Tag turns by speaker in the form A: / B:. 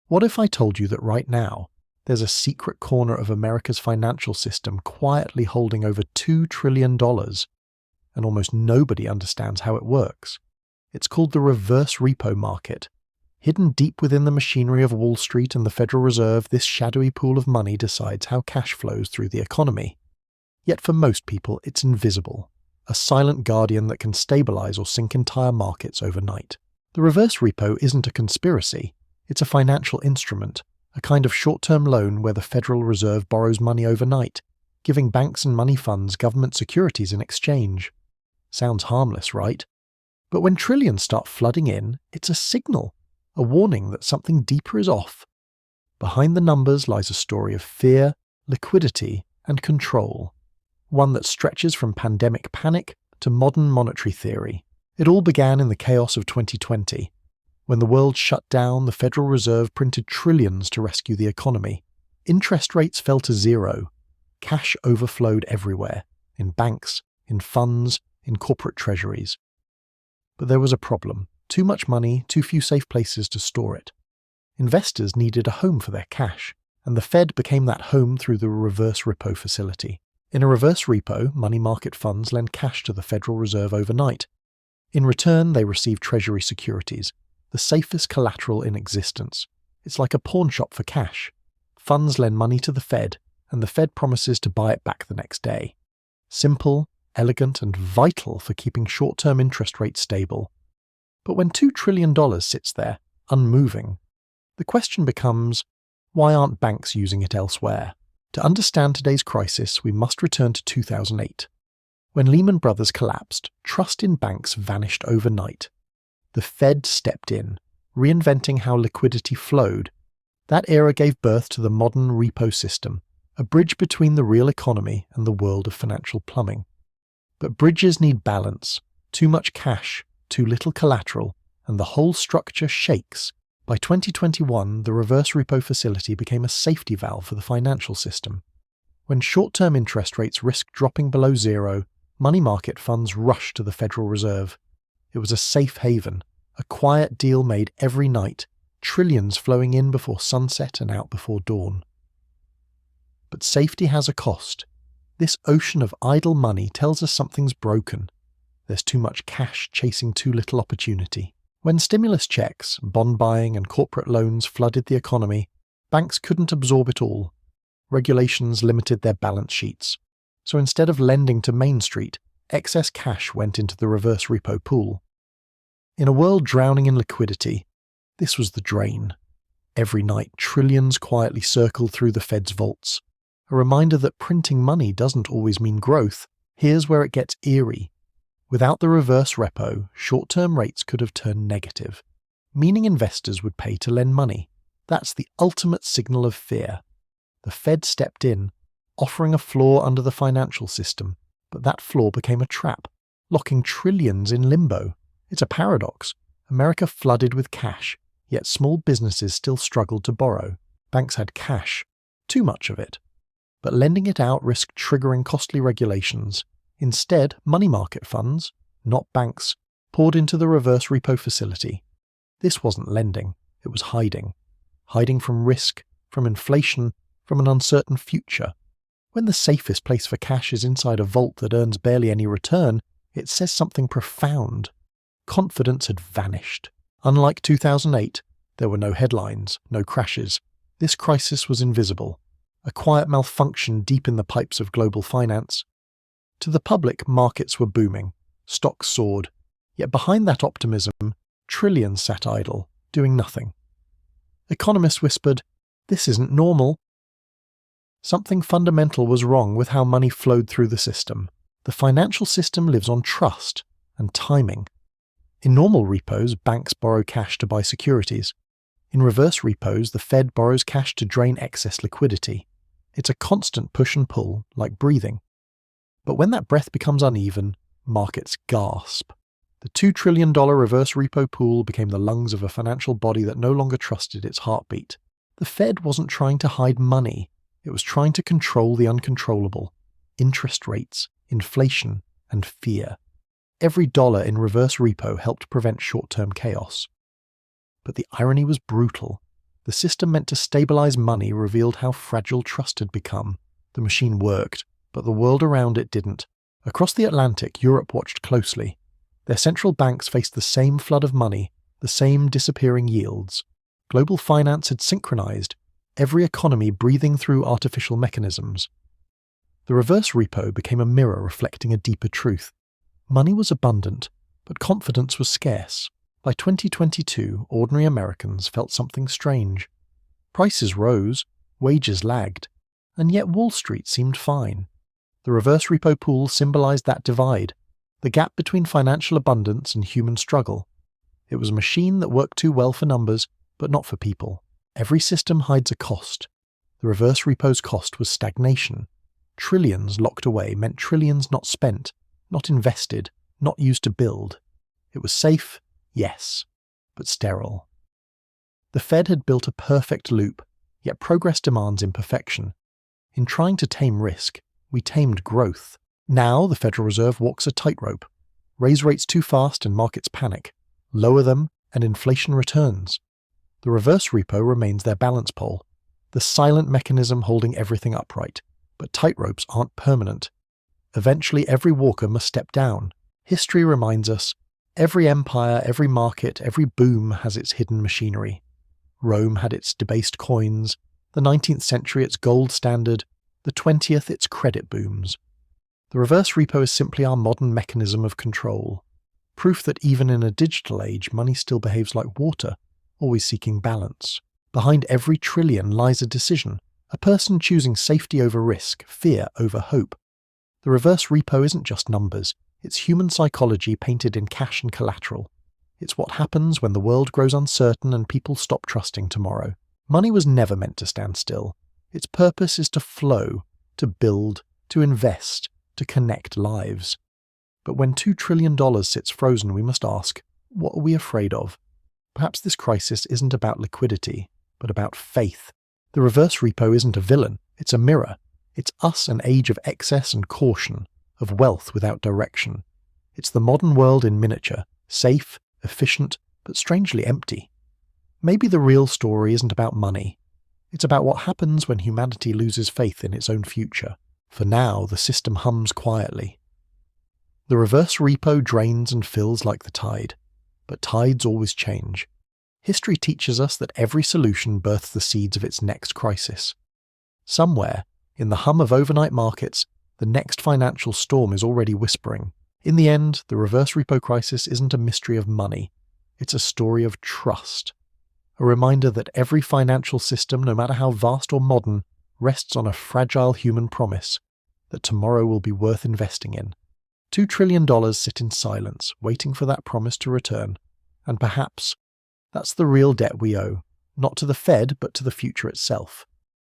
A: What if I told you that right now, there's a secret corner of America's financial system quietly holding over $2 trillion, and almost nobody understands how it works? It's called the reverse repo market. Hidden deep within the machinery of Wall Street and the Federal Reserve, this shadowy pool of money decides how cash flows through the economy. Yet for most people, it's invisible, a silent guardian that can stabilize or sink entire markets overnight. The reverse repo isn't a conspiracy. It's a financial instrument, a kind of short-term loan where the Federal Reserve borrows money overnight, giving banks and money funds government securities in exchange. Sounds harmless, right? But when trillions start flooding in, it's a signal, a warning that something deeper is off. Behind the numbers lies a story of fear, liquidity, and control, one that stretches from pandemic panic to modern monetary theory. It all began in the chaos of 2020. When the world shut down, the Federal Reserve printed trillions to rescue the economy. Interest rates fell to zero. Cash overflowed everywhere, in banks, in funds, in corporate treasuries. But there was a problem. Too much money, too few safe places to store it. Investors needed a home for their cash, and the Fed became that home through the reverse repo facility. In a reverse repo, money market funds lend cash to the Federal Reserve overnight. In return, they receive Treasury securities, the safest collateral in existence. It's like a pawn shop for cash. Funds lend money to the Fed, and the Fed promises to buy it back the next day. Simple, elegant, and vital for keeping short-term interest rates stable. But when $2 trillion sits there, unmoving, the question becomes, why aren't banks using it elsewhere? To understand today's crisis, we must return to 2008. When Lehman Brothers collapsed, trust in banks vanished overnight. The Fed stepped in, reinventing how liquidity flowed. That era gave birth to the modern repo system, a bridge between the real economy and the world of financial plumbing. But bridges need balance. Too much cash, too little collateral, and the whole structure shakes. By 2021, the reverse repo facility became a safety valve for the financial system. When short-term interest rates risked dropping below zero, money market funds rushed to the Federal Reserve. It was a safe haven, a quiet deal made every night, trillions flowing in before sunset and out before dawn. But safety has a cost. This ocean of idle money tells us something's broken. There's too much cash chasing too little opportunity. When stimulus checks, bond buying, and corporate loans flooded the economy, banks couldn't absorb it all. Regulations limited their balance sheets. So instead of lending to Main Street, excess cash went into the reverse repo pool. In a world drowning in liquidity, this was the drain. Every night, trillions quietly circled through the Fed's vaults. A reminder that printing money doesn't always mean growth. Here's where it gets eerie. Without the reverse repo, short-term rates could have turned negative, meaning investors would pay to lend money. That's the ultimate signal of fear. The Fed stepped in, offering a floor under the financial system, but that floor became a trap, locking trillions in limbo. It's a paradox. America flooded with cash, yet small businesses still struggled to borrow. Banks had cash, too much of it. But lending it out risked triggering costly regulations. Instead, money market funds, not banks, poured into the reverse repo facility. This wasn't lending, it was hiding. Hiding from risk, from inflation, from an uncertain future. When the safest place for cash is inside a vault that earns barely any return, it says something profound. Confidence had vanished. Unlike 2008, there were no headlines, no crashes. This crisis was invisible. A quiet malfunction deep in the pipes of global finance. To the public, markets were booming. Stocks soared. Yet behind that optimism, trillions sat idle, doing nothing. Economists whispered, "This isn't normal." Something fundamental was wrong with how money flowed through the system. The financial system lives on trust and timing. In normal repos, banks borrow cash to buy securities. In reverse repos, the Fed borrows cash to drain excess liquidity. It's a constant push and pull, like breathing. But when that breath becomes uneven, markets gasp. The $2 trillion reverse repo pool became the lungs of a financial body that no longer trusted its heartbeat. The Fed wasn't trying to hide money. It was trying to control the uncontrollable. Interest rates, inflation, and fear. Every dollar in reverse repo helped prevent short-term chaos. But the irony was brutal. The system meant to stabilize money revealed how fragile trust had become. The machine worked, but the world around it didn't. Across the Atlantic, Europe watched closely. Their central banks faced the same flood of money, the same disappearing yields. Global finance had synchronized, every economy breathing through artificial mechanisms. The reverse repo became a mirror reflecting a deeper truth. Money was abundant, but confidence was scarce. By 2022, ordinary Americans felt something strange. Prices rose, wages lagged, and yet Wall Street seemed fine. The reverse repo pool symbolized that divide, the gap between financial abundance and human struggle. It was a machine that worked too well for numbers, but not for people. Every system hides a cost. The reverse repo's cost was stagnation. Trillions locked away meant trillions not spent, not invested, not used to build. It was safe, yes, but sterile. The Fed had built a perfect loop, yet progress demands imperfection. In trying to tame risk, we tamed growth. Now the Federal Reserve walks a tightrope. Raise rates too fast and markets panic. Lower them and inflation returns. The reverse repo remains their balance pole, the silent mechanism holding everything upright. But tightropes aren't permanent. Eventually every walker must step down. History reminds us, every empire, every market, every boom has its hidden machinery. Rome had its debased coins, the 19th century its gold standard, the 20th its credit booms. The reverse repo is simply our modern mechanism of control. Proof that even in a digital age, money still behaves like water, always seeking balance. Behind every trillion lies a decision, a person choosing safety over risk, fear over hope. The reverse repo isn't just numbers, it's human psychology painted in cash and collateral. It's what happens when the world grows uncertain and people stop trusting tomorrow. Money was never meant to stand still. Its purpose is to flow, to build, to invest, to connect lives. But when $2 trillion sits frozen, we must ask, what are we afraid of? Perhaps this crisis isn't about liquidity, but about faith. The reverse repo isn't a villain, it's a mirror. It's us, an age of excess and caution, of wealth without direction. It's the modern world in miniature, safe, efficient, but strangely empty. Maybe the real story isn't about money. It's about what happens when humanity loses faith in its own future. For now, the system hums quietly. The reverse repo drains and fills like the tide, but tides always change. History teaches us that every solution births the seeds of its next crisis. Somewhere, in the hum of overnight markets, the next financial storm is already whispering. In the end, the reverse repo crisis isn't a mystery of money. It's a story of trust. A reminder that every financial system, no matter how vast or modern, rests on a fragile human promise that tomorrow will be worth investing in. $2 trillion sit in silence, waiting for that promise to return. And perhaps that's the real debt we owe, not to the Fed, but to the future itself.